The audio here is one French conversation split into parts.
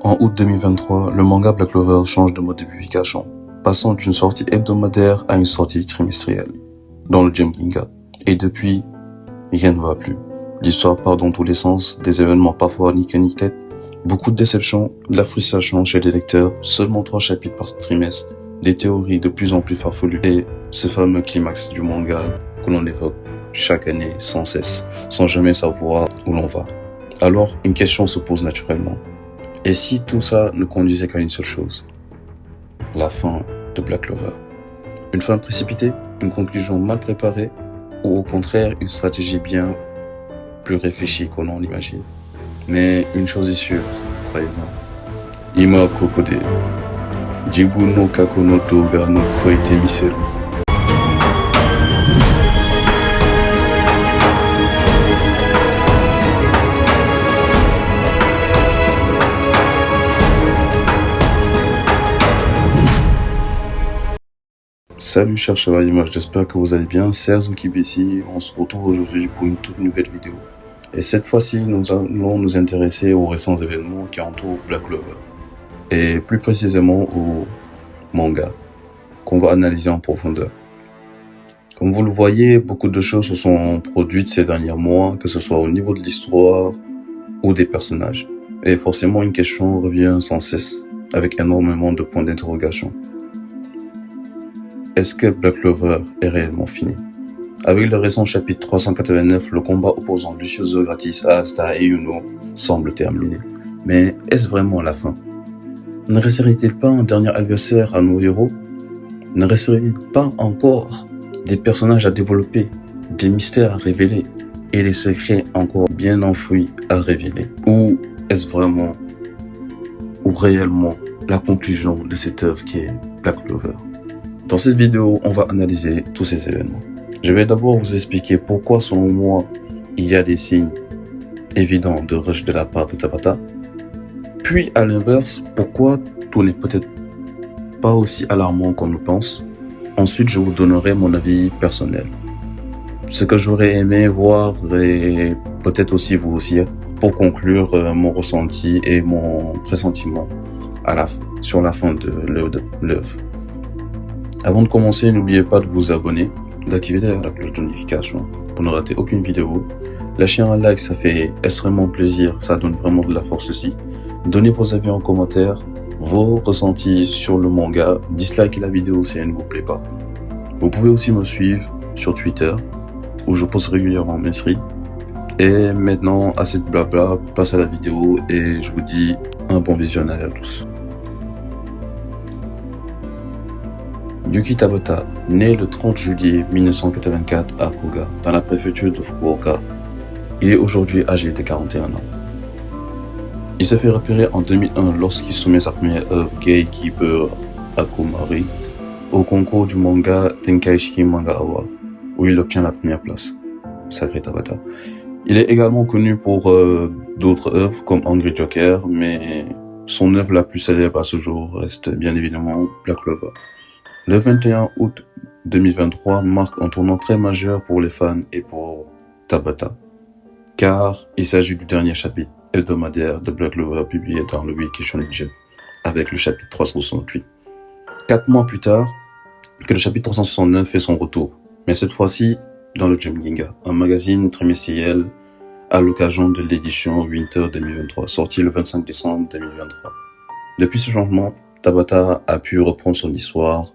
En août 2023, le manga Black Clover change de mode de publication, passant d'une sortie hebdomadaire à une sortie trimestrielle dans le Jump Ginga. Et depuis, rien ne va plus. L'histoire part dans tous les sens, des événements parfois ni queue ni tête, beaucoup de déceptions, de la frustration chez les lecteurs, seulement 3 chapitres par trimestre, des théories de plus en plus farfelues et ce fameux climax du manga que l'on évoque chaque année sans cesse, sans jamais savoir où l'on va. Alors, une question se pose naturellement. Et si tout ça ne conduisait qu'à une seule chose? La fin de Black Clover. Une fin précipitée, une conclusion mal préparée, ou au contraire une stratégie bien plus réfléchie qu'on en imagine. Mais une chose est sûre, croyez-moi. Ima kokode, jibu no kako no douga no koete miseru. Salut chers chevaliers, j'espère que vous allez bien, c'est Azuki ici, on se retrouve aujourd'hui pour une toute nouvelle vidéo. Et cette fois-ci, nous allons nous intéresser aux récents événements qui entourent Black Clover. Et plus précisément au manga, qu'on va analyser en profondeur. Comme vous le voyez, beaucoup de choses se sont produites ces derniers mois, que ce soit au niveau de l'histoire ou des personnages. Et forcément, une question revient sans cesse, avec énormément de points d'interrogation. Est-ce que Black Clover est réellement fini? Avec le récent chapitre 389, le combat opposant Lucius Zogratis à Asta et Yuno semble terminé. Mais est-ce vraiment la fin? Ne resterait-il pas un dernier adversaire à nos héros? Ne resterait-il pas encore des personnages à développer, des mystères à révéler et des secrets encore bien enfouis à révéler? Ou est-ce vraiment ou réellement la conclusion de cette œuvre qui est Black Clover? Dans cette vidéo, on va analyser tous ces événements. Je vais d'abord vous expliquer pourquoi, selon moi, il y a des signes évidents de rush de la part de Tabata. Puis, à l'inverse, pourquoi tout n'est peut-être pas aussi alarmant qu'on le pense. Ensuite, je vous donnerai mon avis personnel. Ce que j'aurais aimé voir, et peut-être aussi vous aussi, pour conclure mon ressenti et mon pressentiment sur la fin de l'œuvre. Avant de commencer, n'oubliez pas de vous abonner, d'activer la cloche de notification pour ne rater aucune vidéo. Lâchez un like, ça fait extrêmement plaisir, ça donne vraiment de la force aussi. Donnez vos avis en commentaire, vos ressentis sur le manga, dislikez la vidéo si elle ne vous plaît pas. Vous pouvez aussi me suivre sur Twitter, où je poste régulièrement mes streams. Et maintenant, assez de blabla, passe à la vidéo et je vous dis un bon visionnage à tous. Yuki Tabata, né le 30 juillet 1984 à Koga, dans la préfecture de Fukuoka. Il est aujourd'hui âgé de 41 ans. Il s'est fait repérer en 2001 lorsqu'il soumet sa première œuvre Gatekeeper Akumari au concours du manga Tenkaichi Manga Award, où il obtient la première place. Sacré Tabata. Il est également connu pour d'autres œuvres comme Angry Joker, mais son œuvre la plus célèbre à ce jour reste bien évidemment Black Clover. Le 21 août 2023 marque un tournant très majeur pour les fans et pour Tabata, car il s'agit du dernier chapitre hebdomadaire de Black Clover publié dans le Wiki Shonen Jump, avec le chapitre 368. 4 mois plus tard, que le chapitre 369 fait son retour, mais cette fois-ci dans le Jump Ginga, un magazine trimestriel à l'occasion de l'édition Winter 2023, sorti le 25 décembre 2023. Depuis ce changement, Tabata a pu reprendre son histoire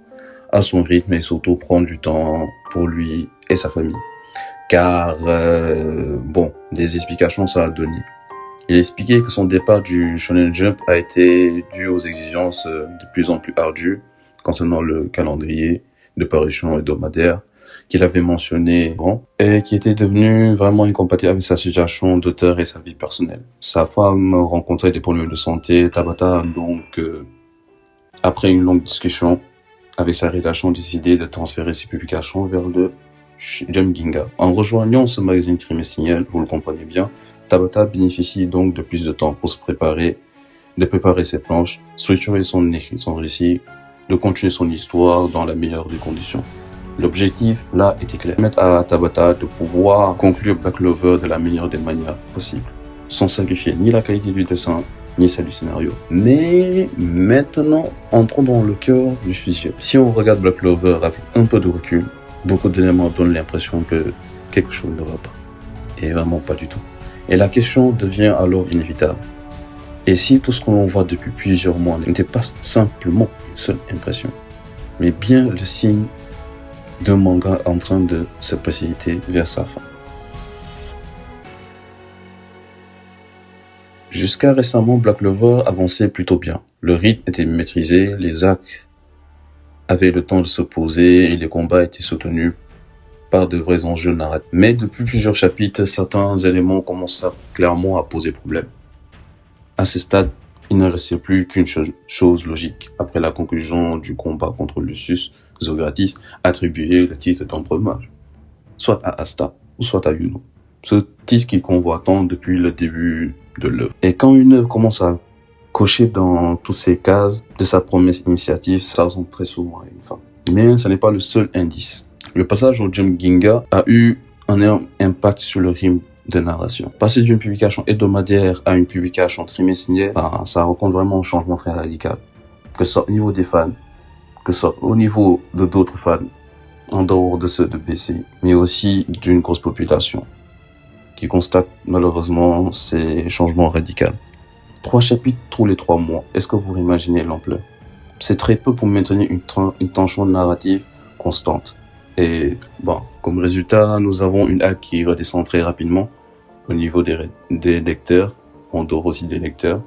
à son rythme et surtout prendre du temps pour lui et sa famille. Car, des explications ça a donné. Il a expliqué que son départ du Shonen Jump a été dû aux exigences de plus en plus ardues concernant le calendrier de parution hebdomadaire qu'il avait mentionné avant et qui était devenu vraiment incompatible avec sa situation d'auteur et sa vie personnelle. Sa femme rencontrait des problèmes de santé. Tabata a donc, après une longue discussion avec sa rédaction, décidé de transférer ses publications vers le Jump Ginga. En rejoignant ce magazine trimestriel, vous le comprenez bien, Tabata bénéficie donc de plus de temps pour se préparer, de préparer ses planches, structurer son récit, de continuer son histoire dans la meilleure des conditions. L'objectif, là, était clair. Permettre à Tabata de pouvoir conclure Black Clover de la meilleure des manières possibles, sans sacrifier ni la qualité du dessin, ni celle du scénario. Mais maintenant, entrons dans le cœur du sujet. Si on regarde Black Clover avec un peu de recul, beaucoup d'éléments donnent l'impression que quelque chose ne va pas. Et vraiment pas du tout. Et la question devient alors inévitable. Et si tout ce qu'on voit depuis plusieurs mois n'était pas simplement une seule impression, mais bien le signe d'un manga en train de se précipiter vers sa fin. Jusqu'à récemment, Black Clover avançait plutôt bien. Le rythme était maîtrisé, les arcs avaient le temps de se poser et les combats étaient soutenus par de vrais enjeux narratifs. Mais depuis plusieurs chapitres, certains éléments commencent clairement à poser problème. À ce stade, il ne restait plus qu'une chose logique. Après la conclusion du combat contre Lucius, Zogratis attribuait le titre d'empereur mage, soit à Asta ou soit à Yuno. Ce titre qu'il convoit tant depuis le début de l'œuvre. Et quand une œuvre commence à cocher dans toutes ces cases de sa promesse initiative, ça ressemble très souvent à une fin. Mais ce n'est pas le seul indice. Le passage au Jump Ginga a eu un énorme impact sur le rythme de narration. Passer d'une publication hebdomadaire à une publication trimestrielle, ça raconte vraiment un changement très radical. Que ce soit au niveau des fans, que ce soit au niveau de d'autres fans, en dehors de ceux de BC, mais aussi d'une grosse population qui constate malheureusement ces changements radicaux. 3 chapitres tous les 3 mois, est-ce que vous imaginez l'ampleur? C'est très peu pour maintenir une tension narrative constante. Et bon, comme résultat, nous avons une hype qui redescend très rapidement au niveau des lecteurs, en dehors aussi des lecteurs.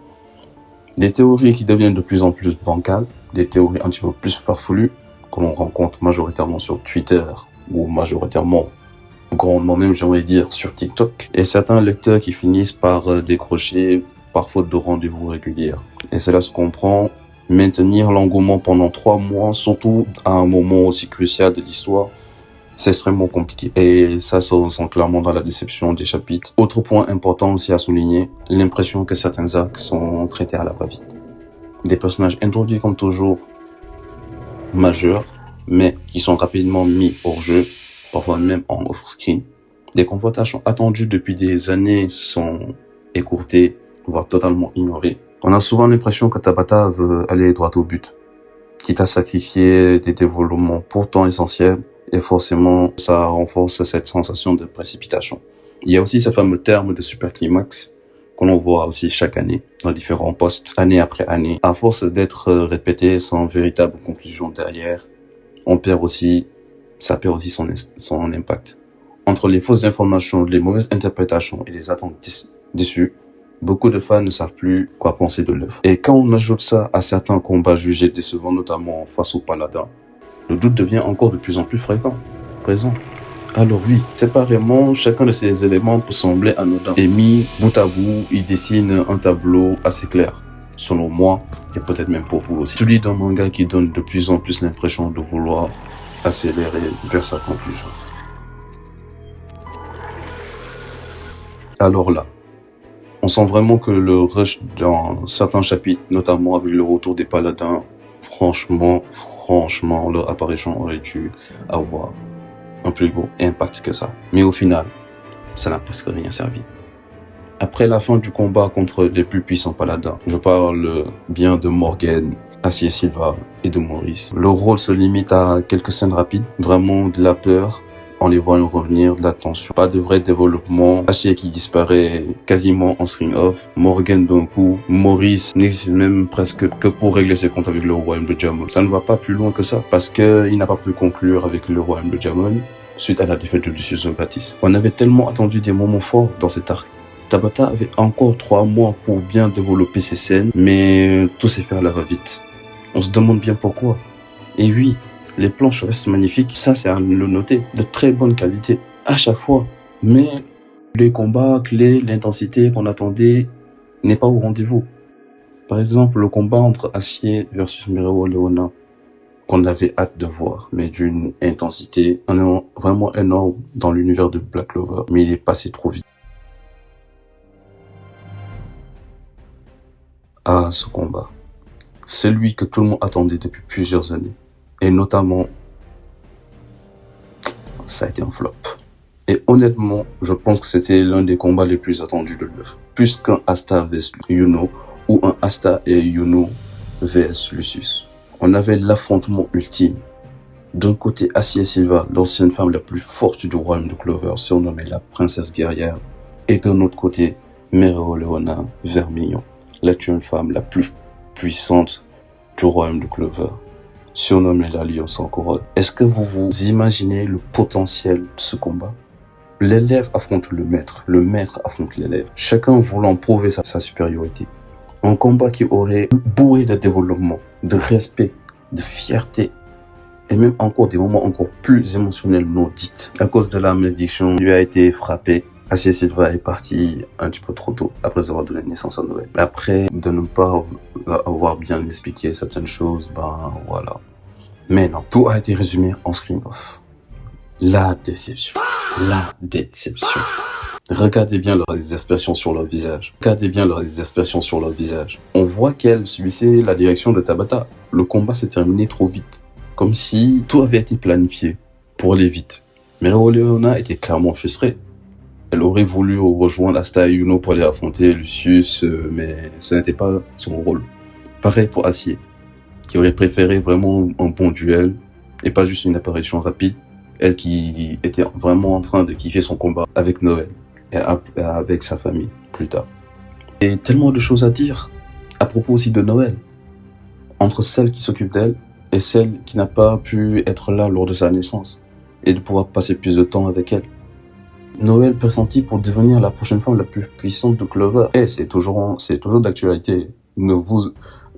Des théories qui deviennent de plus en plus bancales, des théories un petit peu plus farfelues, que l'on rencontre majoritairement sur Twitter, ou majoritairement, grandement même, j'aimerais dire, sur TikTok. Et certains lecteurs qui finissent par décrocher par faute de rendez-vous réguliers. Et cela se comprend. Maintenir l'engouement pendant 3 mois, surtout à un moment aussi crucial de l'histoire, c'est extrêmement compliqué. Et ça se ressent clairement dans la déception des chapitres. Autre point important aussi à souligner, l'impression que certains arcs sont traités à la va-vite. Des personnages introduits comme toujours majeurs, mais qui sont rapidement mis hors jeu, parfois même en off-screen. Des confrontations attendues depuis des années sont écourtées, voire totalement ignorées. On a souvent l'impression que Tabata veut aller droit au but, quitte à sacrifier des développements pourtant essentiels, et forcément, ça renforce cette sensation de précipitation. Il y a aussi ce fameux terme de super climax que l'on voit aussi chaque année dans différents postes, année après année. À force d'être répété sans véritable conclusion derrière, ça perd aussi son impact. Entre les fausses informations, les mauvaises interprétations et les attentes déçues, beaucoup de fans ne savent plus quoi penser de l'œuvre. Et quand on ajoute ça à certains combats jugés décevants, notamment face au Paladin, le doute devient encore de plus en plus présent. Alors oui, séparément, chacun de ces éléments peut sembler anodin. Et mis bout à bout, il dessine un tableau assez clair, selon moi, et peut-être même pour vous aussi. Celui d'un manga qui donne de plus en plus l'impression de vouloir accélérer vers sa conclusion. Alors là, on sent vraiment que le rush dans certains chapitres, notamment avec le retour des paladins, franchement, leur apparition aurait dû avoir un plus gros impact que ça. Mais au final, ça n'a presque rien servi. Après la fin du combat contre les plus puissants paladins, je parle bien de Morgan, Acier Silva et de Maurice. Le rôle se limite à quelques scènes rapides, vraiment de la peur, en les voyant revenir, de la tension. Pas de vrai développement. Acier qui disparaît quasiment en screen off. Morgan d'un coup. Maurice n'existe même presque que pour régler ses comptes avec le royaume de Jamon. Ça ne va pas plus loin que ça, parce qu'il n'a pas pu conclure avec le royaume de Jamon suite à la défaite de Lucius Zogratis. On avait tellement attendu des moments forts dans cet arc. Tabata avait encore 3 mois pour bien développer ses scènes, mais tout s'est fait à la va-vite. On se demande bien pourquoi. Et oui, les planches restent magnifiques, ça c'est à le noter, de très bonne qualité à chaque fois. Mais les combats clés, l'intensité qu'on attendait n'est pas au rendez-vous. Par exemple, le combat entre Acier versus Mirewa Leona, qu'on avait hâte de voir, mais d'une intensité vraiment énorme dans l'univers de Black Clover, mais il est passé trop vite. Ah, ce combat. Celui que tout le monde attendait depuis plusieurs années. Et notamment, ça a été un flop. Et honnêtement, je pense que c'était l'un des combats les plus attendus de l'œuvre. Plus qu'un Asta vs Yuno, ou un Asta et Yuno vs Lucius. On avait l'affrontement ultime. D'un côté, Assia Silva, l'ancienne femme la plus forte du royaume de Clover, surnommée la princesse guerrière, et d'un autre côté, Mereoleona Vermillon, l'actuelle femme la plus puissante du royaume de Clover, surnommée la Lion sans couronne. Est-ce que vous vous imaginez le potentiel de ce combat? L'élève affronte le maître affronte l'élève, chacun voulant prouver sa supériorité. Un combat qui aurait bourré de développement, de respect, de fierté, et même encore des moments encore plus émotionnels non dits. À cause de la malédiction, il lui a été frappé. Assia Silva est partie un petit peu trop tôt, après avoir donné naissance à Noël. Après, de ne pas avoir bien expliqué certaines choses, ben voilà. Mais non, tout a été résumé en screen-off. La déception. La déception. Regardez bien leur exaspération sur leur visage. On voit qu'elle subissait la direction de Tabata. Le combat s'est terminé trop vite. Comme si tout avait été planifié pour aller vite. Mereoleona était clairement frustrée. Elle aurait voulu rejoindre Asta et Yuno pour aller affronter Lucius, mais ce n'était pas son rôle. Pareil pour Assia, qui aurait préféré vraiment un bon duel et pas juste une apparition rapide. Elle qui était vraiment en train de kiffer son combat avec Noël et avec sa famille plus tard. Et tellement de choses à dire à propos aussi de Noël. Entre celle qui s'occupe d'elle et celle qui n'a pas pu être là lors de sa naissance et de pouvoir passer plus de temps avec elle. Noël pressenti pour devenir la prochaine femme la plus puissante de Clover. Et c'est toujours d'actualité.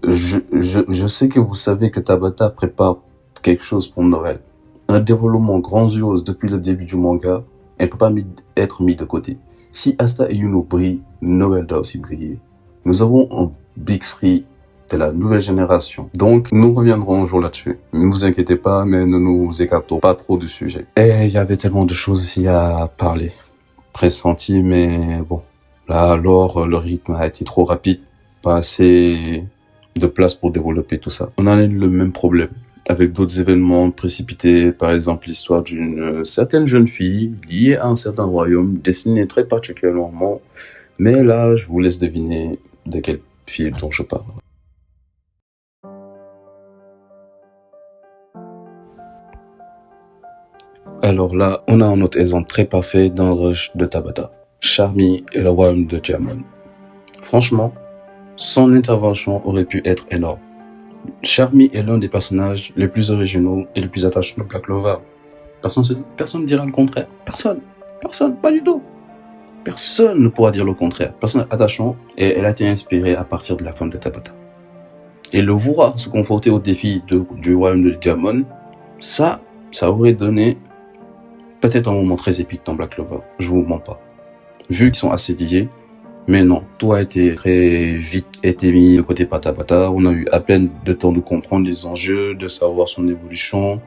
Je sais que vous savez que Tabata prépare quelque chose pour Noël. Un développement grandiose depuis le début du manga. Elle ne peut pas être mise de côté. Si Asta et Yuno brillent, Noël doit aussi briller. Nous avons un Big Three de la nouvelle génération. Donc, nous reviendrons un jour là-dessus. Ne vous inquiétez pas, mais ne nous écartons pas trop du sujet. Et il y avait tellement de choses aussi à parler. Pressenti, mais bon. Là, alors, le rythme a été trop rapide. Pas assez de place pour développer tout ça. On a le même problème avec d'autres événements précipités. Par exemple, l'histoire d'une certaine jeune fille liée à un certain royaume, destinée très particulièrement. Mais là, je vous laisse deviner de quelle fille dont je parle. Alors là, on a un autre exemple très parfait dans le rush de Tabata. Charmy et le royaume de Jamon. Franchement, son intervention aurait pu être énorme. Charmy est l'un des personnages les plus originaux et les plus attachants de Black Clover. Personne ne dira le contraire. Personne, pas du tout. Personne ne pourra dire le contraire. Personne attachant, et elle a été inspirée à partir de la femme de Tabata. Et le voir se confronter au défi du royaume de Jamon, ça aurait donné peut-être un moment très épique dans Black Clover. Je vous mens pas. Vu qu'ils sont assez liés, mais non, tout a été très vite mis de côté par Tabata. On a eu à peine de temps de comprendre les enjeux, de savoir son évolution,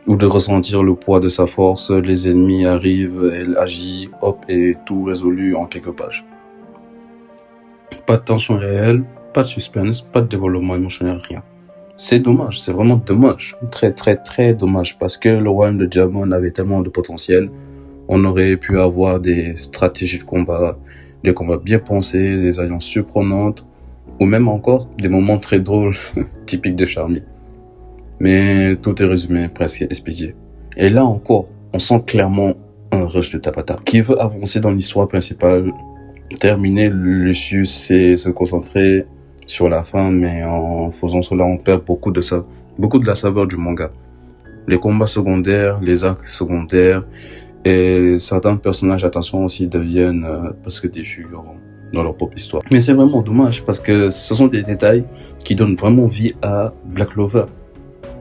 ou de ressentir le poids de sa force. Les ennemis arrivent, elle agit, hop, et tout résolu en quelques pages. Pas de tension réelle, pas de suspense, pas de développement émotionnel, rien. C'est dommage, c'est vraiment dommage. Très, très, très dommage, parce que le royaume de Jamon avait tellement de potentiel. On aurait pu avoir des stratégies de combat, des combats bien pensés, des alliances surprenantes, ou même encore des moments très drôles, typiques de Charmy. Mais tout est résumé, presque expédié. Et là encore, on sent clairement un rush de Tabata, qui veut avancer dans l'histoire principale, terminer Lucius et se concentrer sur la fin, mais en faisant cela, on perd beaucoup de la saveur du manga. Les combats secondaires, les arcs secondaires, et certains personnages, attention aussi, deviennent presque des figurants dans leur propre histoire. Mais c'est vraiment dommage, parce que ce sont des détails qui donnent vraiment vie à Black Clover.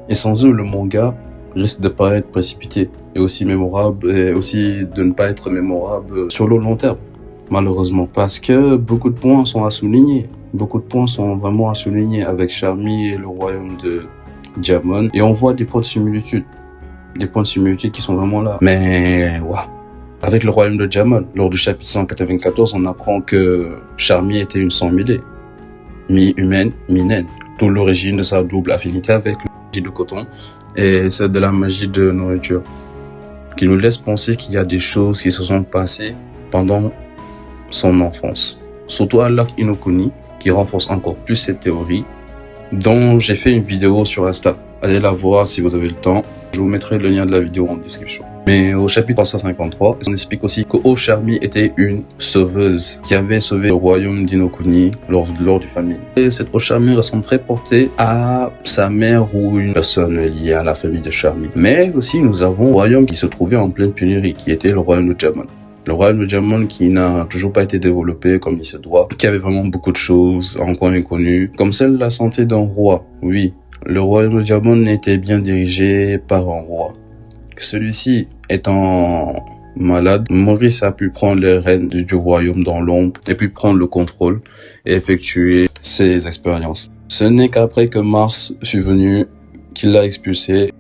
Et sans eux, le manga risque de pas être précipité et aussi mémorable, et aussi de ne pas être mémorable sur le long terme, malheureusement. Parce que beaucoup de points sont à souligner. Beaucoup de points sont vraiment à souligner avec Charmy et le royaume de Jamon. Et on voit des points de similitude. Des points de similitude qui sont vraiment là. Mais, waouh. Avec le royaume de Jamon, lors du chapitre 194, on apprend que Charmy était une sang-mêlée. Mi-humaine, mi-naine. D'où l'origine de sa double affinité avec la magie de coton et celle de la magie de nourriture. Qui nous laisse penser qu'il y a des choses qui se sont passées pendant son enfance. Surtout à l'arc Inokuni, qui renforce encore plus cette théorie, dont j'ai fait une vidéo sur Insta. Allez la voir si vous avez le temps. Je vous mettrai le lien de la vidéo en description. Mais au chapitre 353, on explique aussi que Osharmi était une sauveuse qui avait sauvé le royaume d'Inokuni lors du famine. Et cette Osharmi ressemblerait portée à sa mère ou une personne liée à la famille de Charmi. Mais aussi nous avons un royaume qui se trouvait en pleine pénurie, qui était le royaume de Jamon. Le royaume de Jamon qui n'a toujours pas été développé comme il se doit, qui avait vraiment beaucoup de choses encore inconnues, comme celle de la santé d'un roi. Oui, le royaume de Jamon était bien dirigé par un roi. Celui-ci étant malade, Maurice a pu prendre les rênes du royaume dans l'ombre et puis prendre le contrôle et effectuer ses expériences. Ce n'est qu'après que Mars fut venu qu'il l'a expulsé.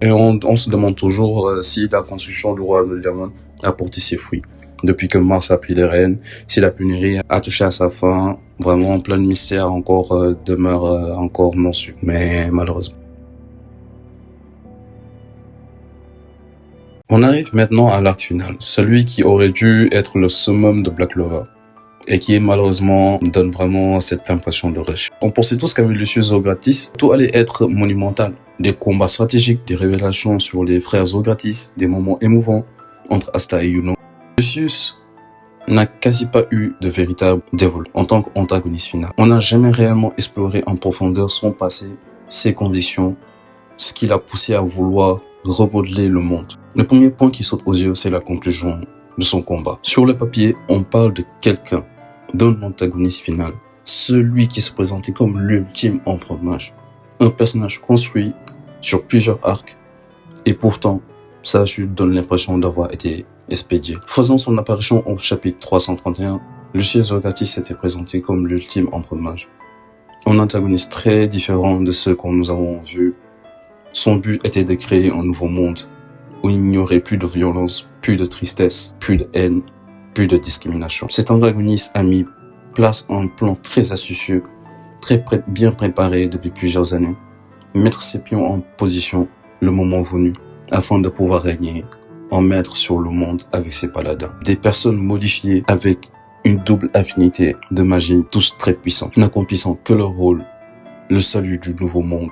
Et on se demande toujours si la construction du royaume de Jamon a porté ses fruits. Depuis que Mars a pris les rênes, si la pénurie a touché à sa fin, vraiment plein de mystères encore demeurent encore non su. Mais malheureusement. On arrive maintenant à l'acte final, celui qui aurait dû être le summum de Black Clover et qui malheureusement donne vraiment cette impression de rush. On pensait tous qu'avec Lucius Zogratis, tout allait être monumental. Des combats stratégiques, des révélations sur les frères Zogratis, des moments émouvants entre Asta et Yuno. Lucius n'a quasi pas eu de véritable développement en tant qu'antagoniste final. On n'a jamais réellement exploré en profondeur son passé, ses conditions, ce qui l'a poussé à vouloir remodeler le monde. Le premier point qui saute aux yeux, c'est la conclusion de son combat. Sur le papier, on parle de quelqu'un, d'un antagoniste final, celui qui se présentait comme l'ultime empereur-mage, un personnage construit sur plusieurs arcs, et pourtant, sa chute donne l'impression d'avoir été expédié. Faisant son apparition au chapitre 331, Lucius Zogratis s'était présenté comme l'ultime empereur-mage, un antagoniste très différent de ceux que nous avons vus. Son but était de créer un nouveau monde où il n'y aurait plus de violence, plus de tristesse, plus de haine, plus de discrimination. Cet antagoniste a mis place à un plan très astucieux, bien préparé depuis plusieurs années, mettre ses pions en position le moment venu, afin de pouvoir régner en maître sur le monde avec ses paladins. Des personnes modifiées avec une double affinité de magie, tous très puissants, n'accomplissant que leur rôle, le salut du nouveau monde,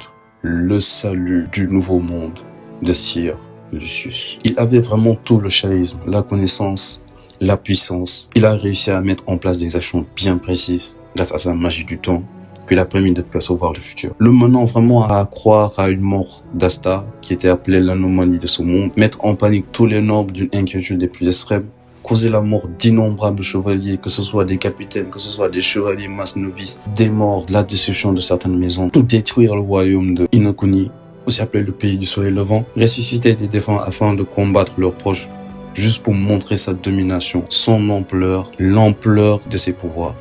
de Sir Lucius. Il avait vraiment tout le charisme, la connaissance, la puissance. Il a réussi à mettre en place des actions bien précises grâce à sa magie du temps qui lui a permis de percevoir le futur. Le menant vraiment à croire à une mort d'Asta qui était appelée l'anomalie de ce monde, mettre en panique tous les nobles d'une inquiétude des plus extrêmes, causer la mort d'innombrables chevaliers, que ce soit des capitaines, que ce soit des chevaliers masses novices, des morts, la destruction de certaines maisons, détruire le royaume de Inokuni, aussi appelé le pays du soleil levant, ressusciter des défunts afin de combattre leurs proches, juste pour montrer sa domination, son ampleur, l'ampleur de ses pouvoirs.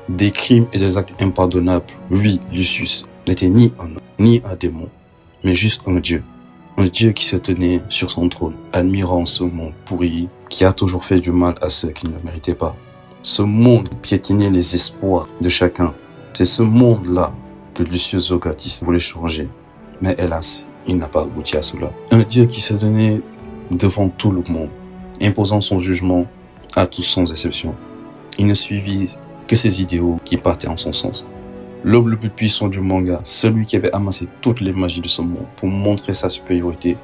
Des crimes et des actes impardonnables. Oui, Lucius n'était ni un homme, ni un démon, mais juste un dieu. Un dieu qui se tenait sur son trône, admirant ce monde pourri qui a toujours fait du mal à ceux qui ne le méritaient pas. Ce monde piétinait les espoirs de chacun. C'est ce monde-là que Lucius Zogratis voulait changer. Mais hélas, il n'a pas abouti à cela. Un dieu qui se tenait devant tout le monde, imposant son jugement à tous sans exception. Il ne suivit que ses idéaux qui partaient en son sens. L'homme le plus puissant du manga, celui qui avait amassé toutes les magies de ce monde pour montrer sa supériorité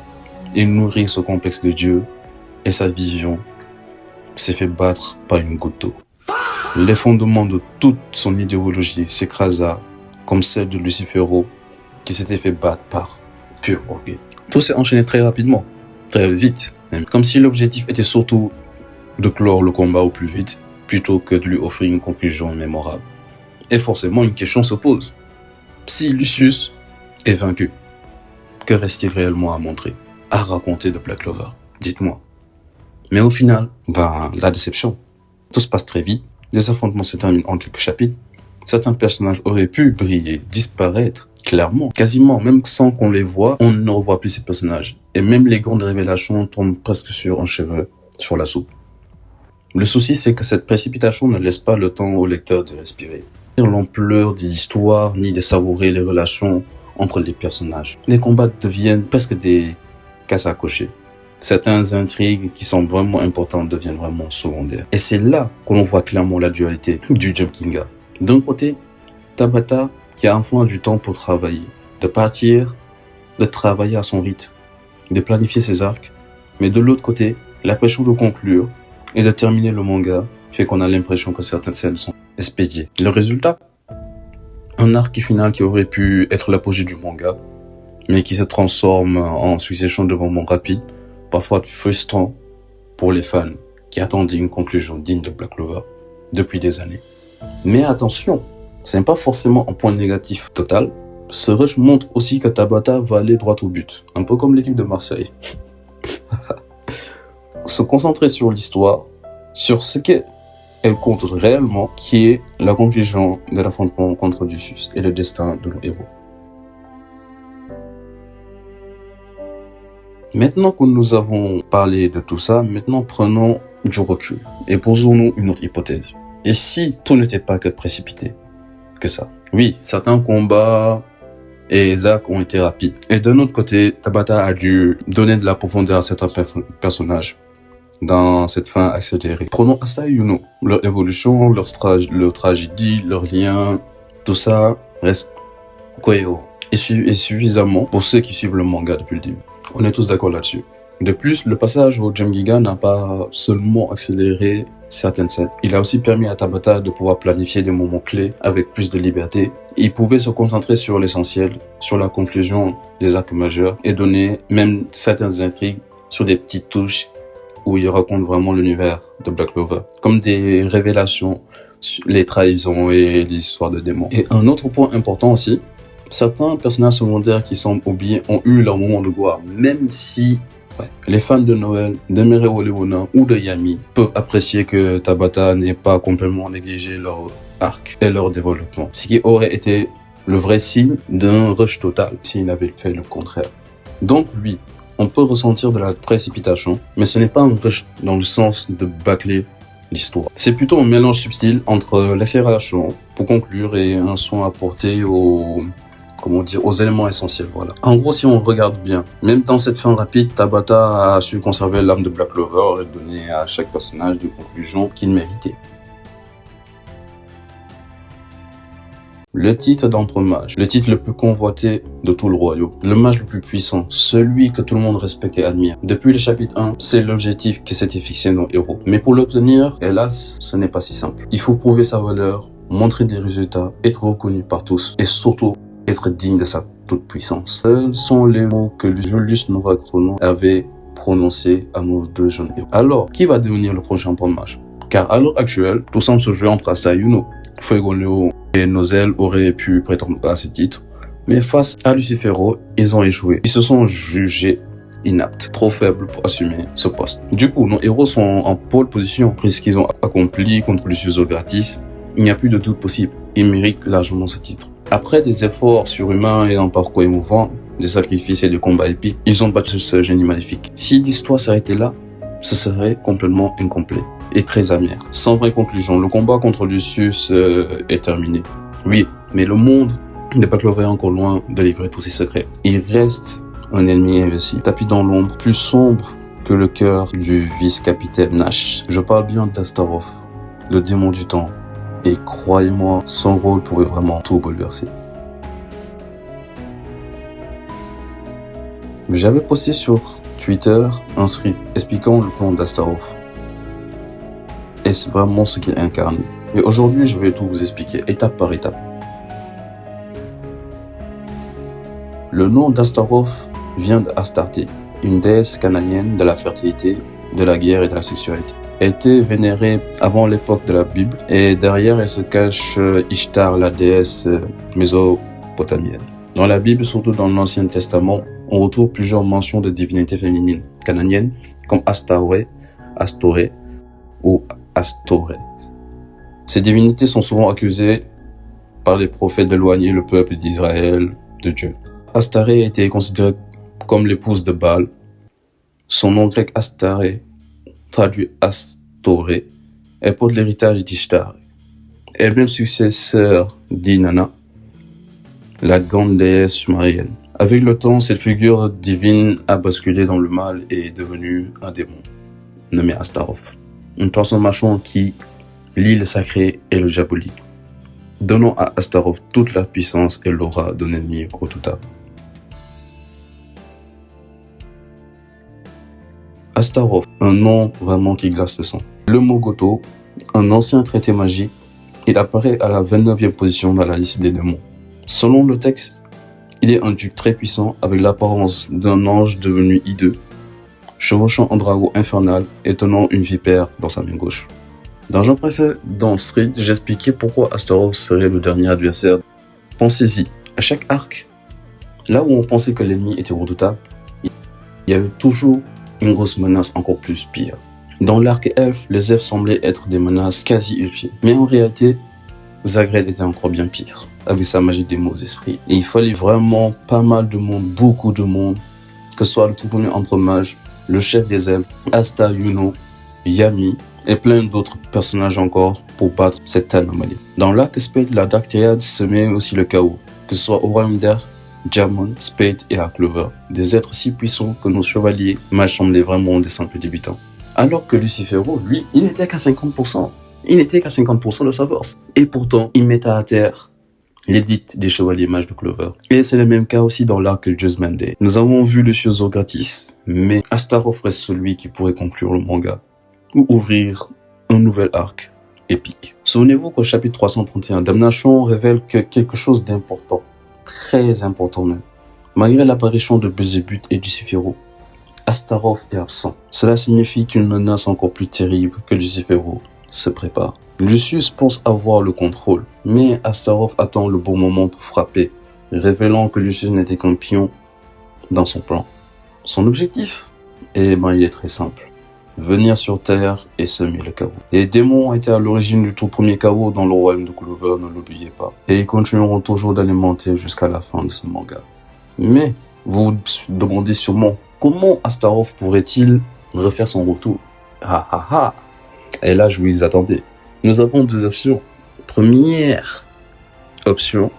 et nourrir ce complexe de Dieu et sa vision, s'est fait battre par une goutte d'eau. Les fondements de toute son idéologie s'écrasa comme celle de Lucifero qui s'était fait battre par pur orgueil. Tout s'est enchaîné très rapidement, très vite, même. Comme si l'objectif était surtout de clore le combat au plus vite plutôt que de lui offrir une conclusion mémorable. Et forcément, une question se pose. Si Lucius est vaincu, que reste-t-il réellement à montrer, à raconter de Black Clover? Dites-moi. Mais au final, la déception. Tout se passe très vite, les affrontements se terminent en quelques chapitres, certains personnages auraient pu briller, disparaître, clairement, quasiment, même sans qu'on les voit, on ne revoit plus ces personnages. Et même les grandes révélations tombent presque sur un cheveu, sur la soupe. Le souci, c'est que cette précipitation ne laisse pas le temps au lecteur de respirer. L'ampleur de l'histoire, ni de savourer les relations entre les personnages. Les combats deviennent presque des cases à cocher. Certaines intrigues qui sont vraiment importantes deviennent vraiment secondaires. Et c'est là que l'on voit clairement la dualité du Jump Kinga. D'un côté, Tabata qui a enfin du temps pour travailler, de partir, de travailler à son rythme, de planifier ses arcs. Mais de l'autre côté, la pression de conclure et de terminer le manga fait qu'on a l'impression que certaines scènes sont expédiées. Le résultat, un arc final qui aurait pu être l'apogée du manga, mais qui se transforme en succession de moments rapides, parfois frustrants pour les fans qui attendaient une conclusion digne de Black Clover depuis des années. Mais attention, ce n'est pas forcément un point négatif total. Ce rush montre aussi que Tabata va aller droit au but, un peu comme l'équipe de Marseille. Se concentrer sur l'histoire, sur ce qu'elle compte réellement, qui est la conclusion de l'affrontement contre Odysseus et le destin de nos héros. Maintenant que nous avons parlé de tout ça, maintenant prenons du recul et posons-nous une autre hypothèse. Et si tout n'était pas que précipité, que ça? Oui, certains combats et arcs ont été rapides. Et d'un autre côté, Tabata a dû donner de la profondeur à certains personnages dans cette fin accélérée. Prenons Asta et Yuno. Leur évolution, leur tragédie, leurs liens, tout ça reste cohérent et suffisamment pour ceux qui suivent le manga depuis le début. On est tous d'accord là-dessus. De plus, le passage au Jump Giga n'a pas seulement accéléré certaines scènes. Il a aussi permis à Tabata de pouvoir planifier des moments clés avec plus de liberté. Il pouvait se concentrer sur l'essentiel, sur la conclusion des arcs majeurs et donner même certaines intrigues sur des petites touches où il raconte vraiment l'univers de Black Clover, comme des révélations, les trahisons et les histoires de démons. Et un autre point important aussi, certains personnages secondaires qui semblent oubliés ont eu leur moment de gloire, même si les fans de Noël, de Mereo Leona ou de Yami peuvent apprécier que Tabata n'ait pas complètement négligé leur arc et leur développement, ce qui aurait été le vrai signe d'un rush total s'il avait fait le contraire. Donc oui, on peut ressentir de la précipitation, mais ce n'est pas un rush dans le sens de bâcler l'histoire. C'est plutôt un mélange subtil entre l'accélération pour conclure et un soin apporté aux éléments essentiels, voilà. En gros, si on regarde bien, même dans cette fin rapide, Tabata a su conserver l'âme de Black Clover et donner à chaque personnage des conclusions qu'il méritait. Le titre d'Empereur Mage, le titre le plus convoité de tout le royaume, le mage le plus puissant, celui que tout le monde respecte et admire. Depuis le chapitre 1, c'est l'objectif que s'étaient fixé nos héros. Mais pour l'obtenir, hélas, ce n'est pas si simple. Il faut prouver sa valeur, montrer des résultats, être reconnu par tous et surtout être digne de sa toute-puissance. Ce sont les mots que Julius Novachrono avait prononcés à nos deux jeunes héros. Alors, qui va devenir le prochain Empereur Mage? Car à l'heure actuelle, tout semble se jouer entre Asta et Yuno. Fuego Leo et Nozel auraient pu prétendre à ce titre, mais face à Lucifero, ils ont échoué. Ils se sont jugés inaptes, trop faibles pour assumer ce poste. Du coup, nos héros sont en pole position, puisqu'ils ont accompli contre Lucius Gratis. Il n'y a plus de doute possible, ils méritent largement ce titre. Après des efforts surhumains et un parcours émouvant, des sacrifices et des combats épiques, ils ont battu ce génie maléfique. Si l'histoire s'arrêtait là, ce serait complètement incomplet et très amer. Sans vraie conclusion, le combat contre Lucius est terminé. Oui, mais le monde n'est pas Clover encore loin de livrer tous ses secrets. Il reste un ennemi invincible, tapis dans l'ombre, plus sombre que le cœur du vice-capitaine Nash. Je parle bien d'Astaroth, le démon du temps. Et croyez-moi, son rôle pourrait vraiment tout bouleverser. J'avais posté sur Twitter un script expliquant le plan d'Astaroth. Et c'est vraiment ce qu'il incarne. Et aujourd'hui, je vais tout vous expliquer, étape par étape. Le nom d'Astaroth vient d'Astarté, une déesse canadienne de la fertilité, de la guerre et de la sexualité. Elle était vénérée avant l'époque de la Bible et derrière elle se cache Ishtar, la déesse mésopotamienne. Dans la Bible, surtout dans l'Ancien Testament, on retrouve plusieurs mentions de divinités féminines canadiennes comme Astoré ou Astoreth. Ces divinités sont souvent accusées par les prophètes d'éloigner le peuple d'Israël de Dieu. Astaré a été considérée comme l'épouse de Baal. Son nom grec Astaré, traduit Astoré, elle porte l'héritage d'Ishtar. Elle-même successeur d'Inanna, la grande déesse sumérienne. Avec le temps, cette figure divine a basculé dans le mal et est devenue un démon, nommé Astaroth. Une transformation qui lie le sacré et le diabolique. donnant à Astaroth toute la puissance et l'aura d'un ennemi redoutable. Astaroth, un nom vraiment qui glace le sang. Le Mogoto, un ancien traité magique, il apparaît à la 29e position dans la liste des démons. Selon le texte, il est un duc très puissant avec l'apparence d'un ange devenu hideux, chevauchant un dragon infernal et tenant une vipère dans sa main gauche. Dans un précédent street, j'expliquais pourquoi Astaroth serait le dernier adversaire. Pensez-y, à chaque arc, là où on pensait que l'ennemi était redoutable, il y avait toujours une grosse menace encore plus pire. Dans l'arc elfe, les elfes semblaient être des menaces quasi ultimes. Mais en réalité, Zagred était encore bien pire, avec sa magie des mots esprits. Et il fallait vraiment pas mal de monde, beaucoup de monde, que ce soit le tout premier empereur mage, le chef des elfes, Asta, Yuno, Yami, et plein d'autres personnages encore pour battre cette anomalie. Dans l'arc Spade, la Dark Triad se met aussi le chaos, que ce soit au royaume d'air, Jamon, Spade et Clover, des êtres si puissants que nos chevaliers mages semblaient vraiment des simples débutants. Alors que Lucifero, lui, il n'était qu'à 50%. Il n'était qu'à 50% de sa force. Et pourtant, il mettait à terre l'élite des chevaliers mages de Clover. Et c'est le même cas aussi dans l'arc Judgment Day. Nous avons vu le Shiozo gratis, mais Astaroth reste celui qui pourrait conclure le manga ou ouvrir un nouvel arc épique. Souvenez-vous qu'au chapitre 331, Damnation révèle quelque chose d'important, très important même. Malgré l'apparition de Belzébuth et Lucifero, Astaroth est absent. Cela signifie qu'une menace encore plus terrible que Lucifero se prépare. Lucius pense avoir le contrôle, mais Astaroth attend le bon moment pour frapper, révélant que Lucius n'était qu'un pion dans son plan. Son objectif, il est très simple. Venir sur Terre et semer le chaos. Les démons ont été à l'origine du tout premier chaos dans le royaume de Clover, ne l'oubliez pas. Et ils continueront toujours d'alimenter jusqu'à la fin de ce manga. Mais, vous vous demandez sûrement, comment Astaroth pourrait-il refaire son retour? Et là, je vous les attendais. Nous avons deux options. Première option,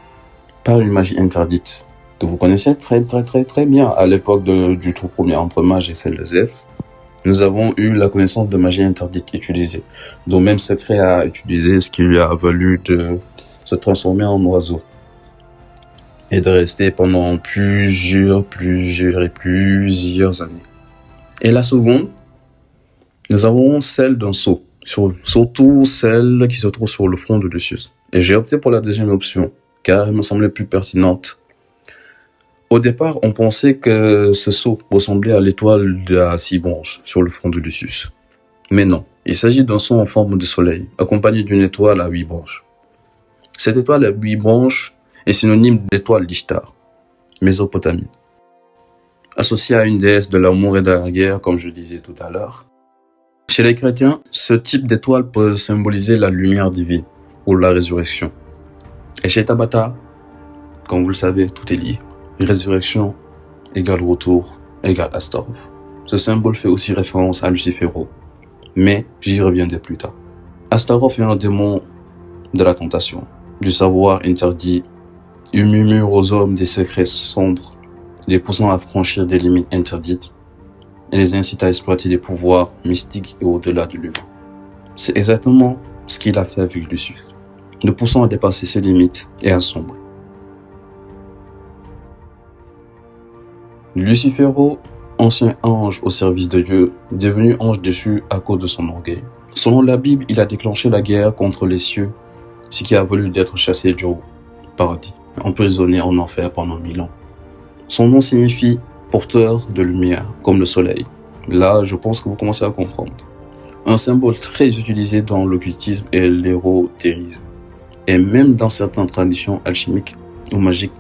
par une magie interdite, que vous connaissez très bien à l'époque du tout premier empereur mage et celle de Zeph. Nous avons eu la connaissance de magie interdite utilisée, dont même Secret a utilisé, ce qui lui a valu de se transformer en oiseau et de rester pendant plusieurs années. Et la seconde, nous avons celle d'un sceau, surtout celle qui se trouve sur le front de Lucius. Et j'ai opté pour la deuxième option, car elle me semblait plus pertinente. Au départ, on pensait que ce sceau ressemblait à l'étoile de la 6 branches sur le front de Lucius. Mais non, il s'agit d'un sceau en forme de soleil, accompagné d'une étoile à 8 branches. Cette étoile à 8 branches est synonyme d'étoile d'Ishtar, Mésopotamie, associée à une déesse de l'amour et de la guerre, comme je disais tout à l'heure. Chez les chrétiens, ce type d'étoile peut symboliser la lumière divine ou la résurrection. Et chez Tabata, comme vous le savez, tout est lié. Résurrection égale retour égale Astaroth. Ce symbole fait aussi référence à Lucifero, mais j'y reviendrai plus tard. Astaroth est un démon de la tentation, du savoir interdit. Il murmure aux hommes des secrets sombres, les poussant à franchir des limites interdites et les incite à exploiter des pouvoirs mystiques et au-delà de l'humain. C'est exactement ce qu'il a fait avec Lucius, le poussant à dépasser ses limites et à sombrer. Lucifero, ancien ange au service de Dieu, devenu ange déchu à cause de son orgueil. Selon la Bible, il a déclenché la guerre contre les cieux, ce qui a voulu d'être chassé du paradis, emprisonné en enfer pendant 1000 ans. Son nom signifie porteur de lumière, comme le soleil. Là, je pense que vous commencez à comprendre. Un symbole très utilisé dans l'occultisme et l'ésotérisme, et même dans certaines traditions alchimiques ou magiques,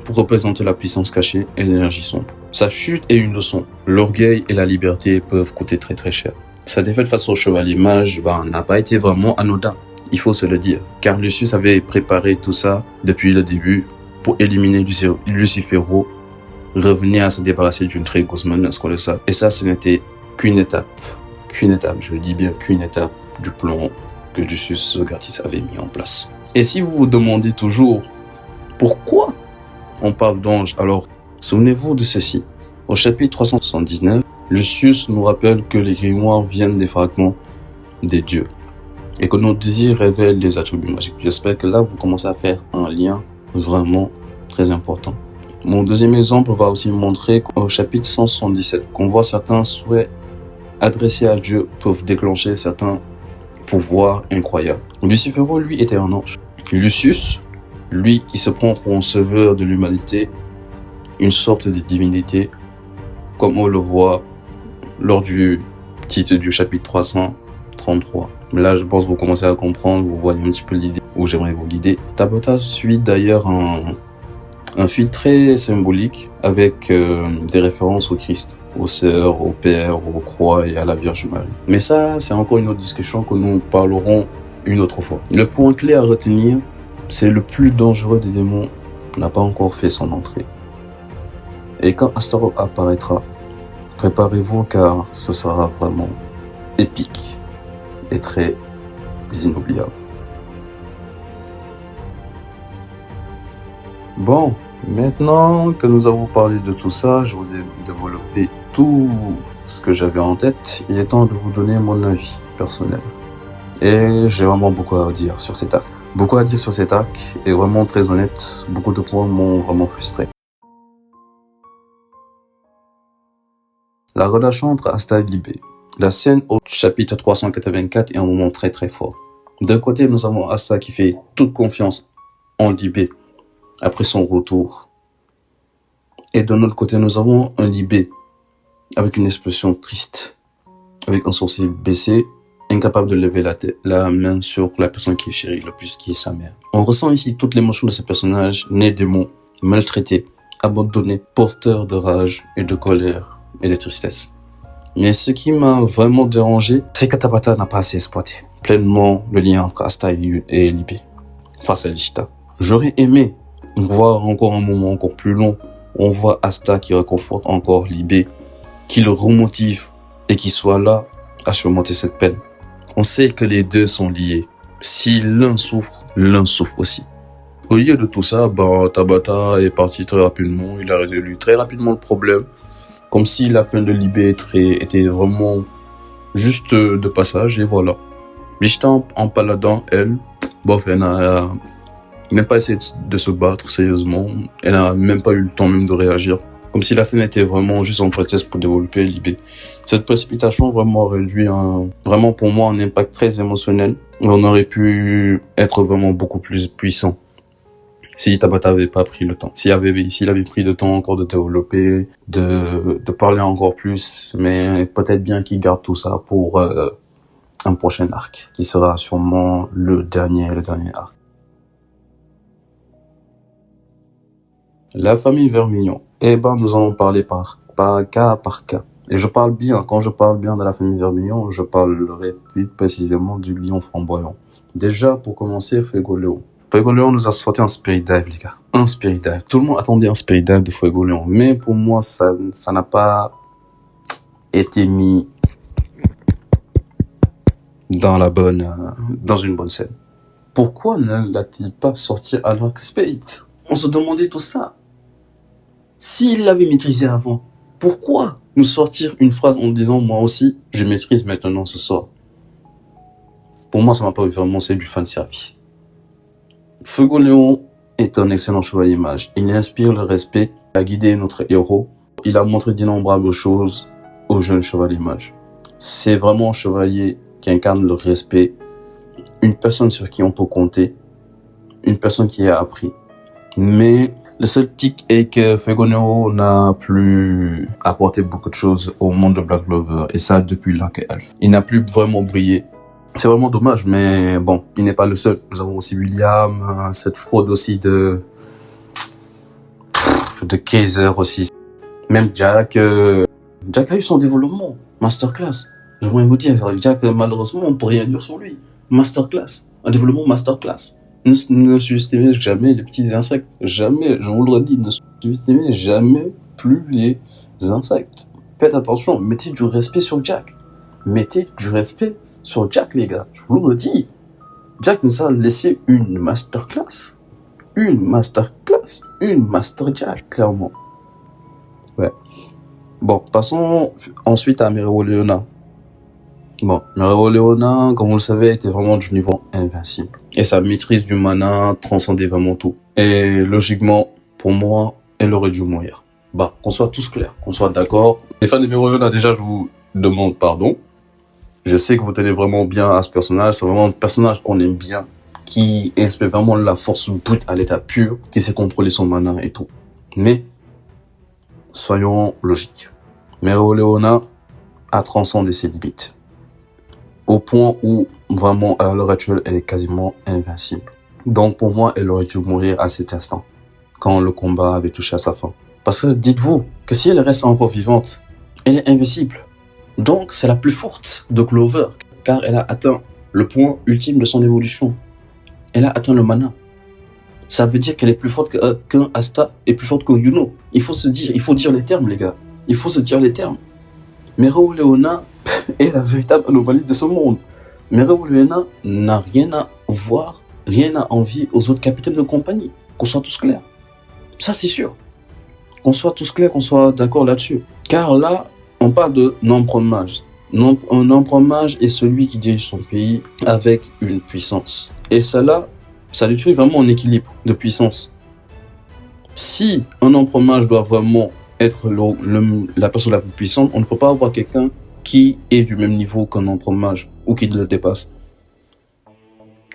pour représenter la puissance cachée et l'énergie sombre. Sa chute est une leçon. L'orgueil et la liberté peuvent coûter très cher. Sa défaite face au chevalier mage n'a pas été vraiment anodin, il faut se le dire, car Lucius avait préparé tout ça depuis le début pour éliminer Lucifero, revenir à se débarrasser d'une très grosse menace comme ça. Et ça, ce n'était qu'une étape, je dis bien qu'une étape du plan que Lucius Gratis avait mis en place. Et si vous vous demandez toujours pourquoi on parle d'ange, alors souvenez-vous de ceci. Au chapitre 379, Lucius nous rappelle que les grimoires viennent des fragments des dieux. et que nos désirs révèlent les attributs magiques. J'espère que là, vous commencez à faire un lien vraiment très important. Mon deuxième exemple va aussi montrer qu'au chapitre 177, qu'on voit certains souhaits adressés à Dieu peuvent déclencher certains pouvoirs incroyables. Lucifero, lui, était un ange. Lucius, lui qui se prend pour un sauveur de l'humanité, une sorte de divinité, comme on le voit lors du titre du chapitre 333. Là, je pense que vous commencez à comprendre, vous voyez un petit peu l'idée où j'aimerais vous guider. Tabata suit d'ailleurs un fil très symbolique avec des références au Christ, aux sœurs, au Père, aux croix et à la Vierge Marie. Mais ça, c'est encore une autre discussion que nous parlerons une autre fois. Le point clé à retenir, c'est le plus dangereux des démons n'a pas encore fait son entrée. Et quand Astaroth apparaîtra, préparez-vous car ce sera vraiment épique et très inoubliable. Bon, maintenant que nous avons parlé de tout ça, je vous ai développé tout ce que j'avais en tête. Il est temps de vous donner mon avis personnel. Et j'ai vraiment beaucoup à dire sur cet arc. Beaucoup à dire sur cet arc, et vraiment très honnête, beaucoup de points m'ont vraiment frustré. La relation entre Asta et Libé. La scène au chapitre 384 est un moment très très fort. D'un côté, nous avons Asta qui fait toute confiance en Libé après son retour. Et de l'autre côté, nous avons un Libé avec une expression triste, avec un sourcil baissé, incapable de lever la main sur la personne qui est chérie le plus, qui est sa mère. On ressent ici toute l'émotion de ce personnage, né démon, maltraité, abandonné, porteur de rage et de colère et de tristesse. Mais ce qui m'a vraiment dérangé, c'est que Tabata n'a pas assez exploité pleinement le lien entre Asta et Libé face à Ishtar. J'aurais aimé voir encore un moment encore plus long où on voit Asta qui réconforte encore Libé, qui le remotive et qui soit là à surmonter cette peine. On sait que les deux sont liés. Si l'un souffre aussi. Au lieu de tout ça, Tabata est parti très rapidement. Il a résolu très rapidement le problème. Comme si la peine de Libé était vraiment juste de passage, et voilà. L'Ishtar en paladin, elle n'a même pas essayé de se battre sérieusement. Elle n'a même pas eu le temps même de réagir. Comme si la scène était vraiment juste un prétexte pour développer Libé. Cette précipitation vraiment réduit vraiment pour moi un impact très émotionnel. On aurait pu être vraiment beaucoup plus puissant si Tabata avait pas pris le temps. S'il avait pris le temps encore de développer, de parler encore plus, mais peut-être bien qu'il garde tout ça pour un prochain arc, qui sera sûrement le dernier arc. La famille Vermillon. Nous allons parler par cas par cas. Et quand je parle bien de la famille Vermillon, je parlerai plus précisément du lion flamboyant. Déjà, pour commencer, Fuegoleon. Fuegoleon nous a sorti un Spirit Dive, les gars. Un Spirit Dive. Tout le monde attendait un Spirit Dive de Fuegoleon. Mais pour moi, ça n'a pas été mis dans une bonne scène. Pourquoi ne l'a-t-il pas sorti à l'Arc Spirit? On se demandait tout ça. S'il l'avait maîtrisé avant, pourquoi nous sortir une phrase en disant « moi aussi, je maîtrise maintenant ce sort ». Pour moi, ça m'a pas vraiment, c'est du fanservice. Fuegoleon est un excellent chevalier mage. Il inspire le respect, il a guidé notre héros. Il a montré d'innombrables choses au jeune chevalier mage. C'est vraiment un chevalier qui incarne le respect, une personne sur qui on peut compter, une personne qui a appris. Mais le seul tic est que Fuegoleon n'a plus apporté beaucoup de choses au monde de Black Clover, et ça depuis l'arc Elf. Il n'a plus vraiment brillé. C'est vraiment dommage, mais bon, il n'est pas le seul. Nous avons aussi William, cette fraude aussi de Kaiser aussi. Même Jack a eu son développement, masterclass. J'aimerais vous dire, Jack, malheureusement, on peut rien dire sur lui. Masterclass, un développement masterclass. Ne sous-estimez jamais les petits insectes. Jamais, je vous le redis, ne sous-estimez jamais plus les insectes. Faites attention, mettez du respect sur Jack. Mettez du respect sur Jack, les gars. Je vous le redis. Jack nous a laissé une masterclass. Une master Jack, clairement. Ouais. Bon, passons ensuite à Mereoleona. Bon, Meruo Leona, comme vous le savez, était vraiment du niveau invincible. Et sa maîtrise du mana transcendait vraiment tout. Et logiquement, pour moi, elle aurait dû mourir. Bah, qu'on soit tous clairs, qu'on soit d'accord. Les fans de Meruo Leona, déjà, je vous demande pardon. Je sais que vous tenez vraiment bien à ce personnage. C'est vraiment un personnage qu'on aime bien, qui inspire vraiment la force brute à l'état pur, qui sait contrôler son mana et tout. Mais, soyons logiques. Meruo Leona a transcendé ses limites. Au point où, vraiment, à l'heure actuelle, elle est quasiment invincible. Donc, pour moi, elle aurait dû mourir à cet instant, quand le combat avait touché à sa fin. Parce que, dites-vous, que si elle reste encore vivante, elle est invincible. Donc, c'est la plus forte de Clover, car elle a atteint le point ultime de son évolution. Elle a atteint le mana. Ça veut dire qu'elle est plus forte qu'un Asta et plus forte qu'un Yuno. Il faut dire les termes, les gars. Il faut se dire les termes. Meruo Leona est la véritable anomalie de ce monde. Meruo Leona n'a rien à voir, rien à envier aux autres capitaines de compagnie. Qu'on soit tous clairs. Ça, c'est sûr. Qu'on soit tous clairs, qu'on soit d'accord là-dessus. Car là, on parle de nombre mage. Un nombre mage est celui qui dirige son pays avec une puissance. Et cela, ça détruit vraiment un équilibre de puissance. Si un nombre mage doit vraiment être la personne la plus puissante, on ne peut pas avoir quelqu'un qui est du même niveau qu'un nombre mage ou qui le dépasse.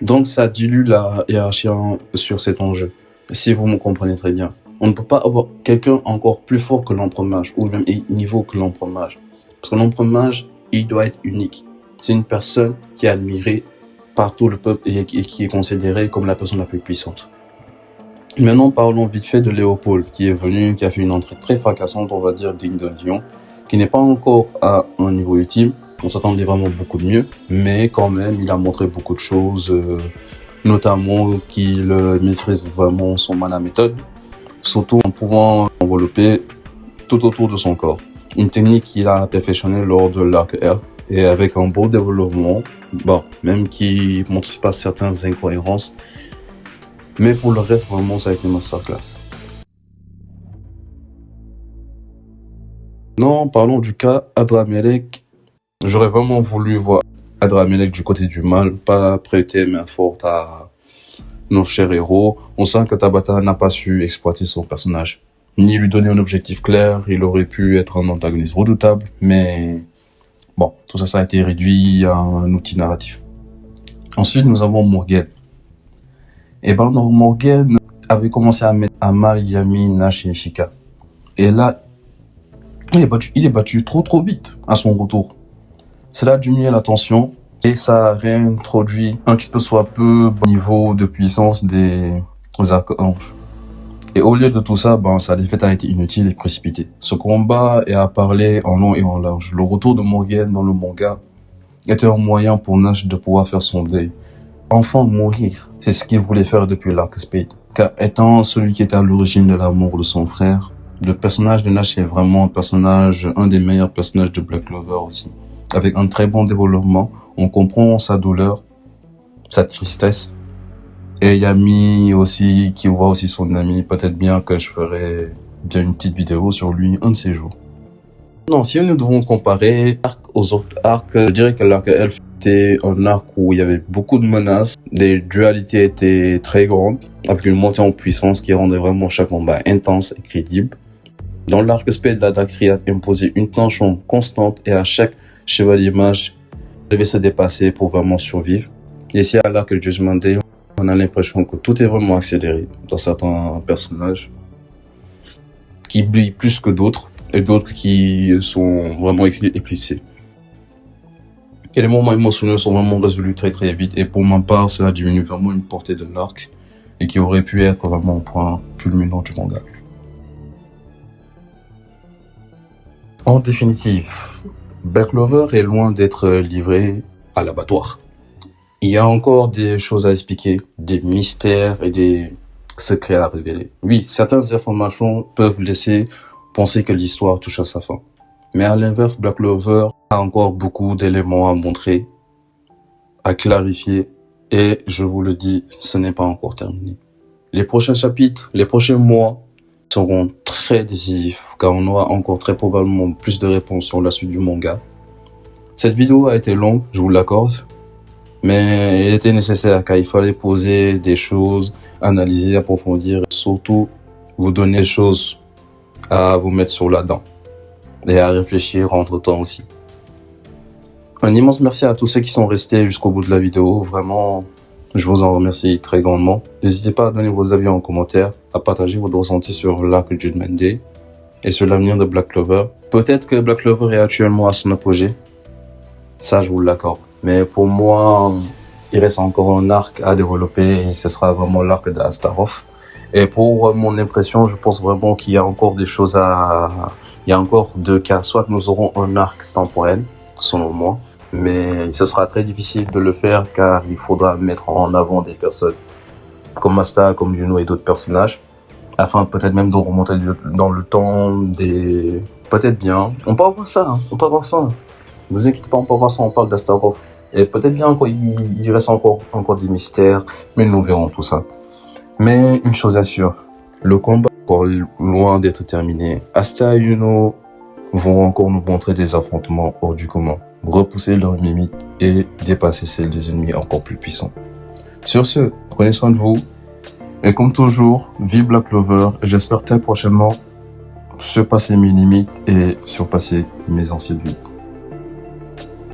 Donc ça dilue la hiérarchie sur cet enjeu. Si vous me comprenez très bien. On ne peut pas avoir quelqu'un encore plus fort que l'ombre mage ou même niveau que l'ombre mage. Parce que l'ombre mage, il doit être unique. C'est une personne qui est admirée par tout le peuple et qui est considérée comme la personne la plus puissante. Maintenant, parlons vite fait de Léopold, qui est venu, qui a fait une entrée très fracassante, on va dire, digne de Lyon, qui n'est pas encore à un niveau ultime. On s'attendait vraiment beaucoup de mieux, mais quand même, il a montré beaucoup de choses, notamment qu'il maîtrise vraiment son mana méthode, surtout en pouvant envelopper tout autour de son corps. Une technique qu'il a perfectionnée lors de l'arc R, et avec un beau développement, bon, même qui montre pas certaines incohérences, mais pour le reste, vraiment, ça a été une masterclass. Non, parlons du cas Adramelech. J'aurais vraiment voulu voir Adramelech du côté du mal, pas prêter main forte à nos chers héros. On sent que Tabata n'a pas su exploiter son personnage, ni lui donner un objectif clair. Il aurait pu être un antagoniste redoutable, mais bon, tout ça, ça a été réduit à un outil narratif. Ensuite, nous avons Morgane. Et ben, Morgane avait commencé à mettre à mal Yami, Nash et Ishika. Et là, il est battu trop vite à son retour. Cela a diminué la tension et ça a réintroduit un petit peu soit peu bon niveau de puissance des archanges. Et au lieu de tout ça, sa défaite a été inutile et précipitée. Ce combat est à parler en long et en large. Le retour de Morgane dans le manga était un moyen pour Nash de pouvoir faire son deuil. Enfin mourir, c'est ce qu'il voulait faire depuis l'arc Spade. Car étant celui qui était à l'origine de l'amour de son frère, le personnage de Nash est vraiment un des meilleurs personnages de Black Clover aussi. Avec un très bon développement, on comprend sa douleur, sa tristesse. Et Yami aussi, qui voit aussi son ami. Peut-être bien que je ferai bien une petite vidéo sur lui un de ces jours. Non, si nous devons comparer l'arc aux autres arcs, je dirais que l'arc Elf était un arc où il y avait beaucoup de menaces, les dualités étaient très grandes, avec une montée en puissance qui rendait vraiment chaque combat intense et crédible. Dans l'arc Spade, la Dark Triad imposait une tension constante et à chaque chevalier mage devait se dépasser pour vraiment survivre. Et ici à l'arc Judgment Day, on a l'impression que tout est vraiment accéléré dans certains personnages qui brillent plus que d'autres et d'autres qui sont vraiment éclipsés. Et les moments émotionnels sont vraiment résolus très vite et pour ma part, cela diminue vraiment une portée de l'arc et qui aurait pu être vraiment un point culminant du manga. En définitive, Black Clover est loin d'être livré à l'abattoir. Il y a encore des choses à expliquer, des mystères et des secrets à révéler. Oui, certaines informations peuvent laisser penser que l'histoire touche à sa fin. Mais à l'inverse, Black Clover a encore beaucoup d'éléments à montrer, à clarifier, et je vous le dis, ce n'est pas encore terminé. Les prochains chapitres, les prochains mois seront très décisifs, car on aura encore très probablement plus de réponses sur la suite du manga. Cette vidéo a été longue, je vous l'accorde, mais elle était nécessaire car il fallait poser des choses, analyser, approfondir, et surtout vous donner des choses à vous mettre sur la dent et à réfléchir entre-temps aussi. Un immense merci à tous ceux qui sont restés jusqu'au bout de la vidéo. Vraiment, je vous en remercie très grandement. N'hésitez pas à donner vos avis en commentaire, à partager votre ressenti sur l'arc Judgment Day et sur l'avenir de Black Clover. Peut-être que Black Clover est actuellement à son apogée. Ça, je vous l'accorde. Mais pour moi, il reste encore un arc à développer et ce sera vraiment l'arc de Astaroth. Et pour mon impression, je pense vraiment qu'il y a encore des choses il y a encore deux cas. Soit nous aurons un arc temporel, selon moi, mais ce sera très difficile de le faire car il faudra mettre en avant des personnes comme Asta, comme Yuno et d'autres personnages, afin peut-être même de remonter dans le temps des... Peut-être bien. On peut avoir ça, hein. On peut avoir ça. Vous inquiétez pas, on peut voir ça, on parle d'Astaroth. Et peut-être bien qu'il reste encore des mystères, mais nous verrons tout ça. Mais une chose assure, le combat est encore loin d'être terminé. Asta et Yuno vont encore nous montrer des affrontements hors du commun, repousser leurs limites et dépasser celles des ennemis encore plus puissants. Sur ce, prenez soin de vous. Et comme toujours, vive Black Clover. J'espère très prochainement surpasser mes limites et surpasser mes anciennes vies.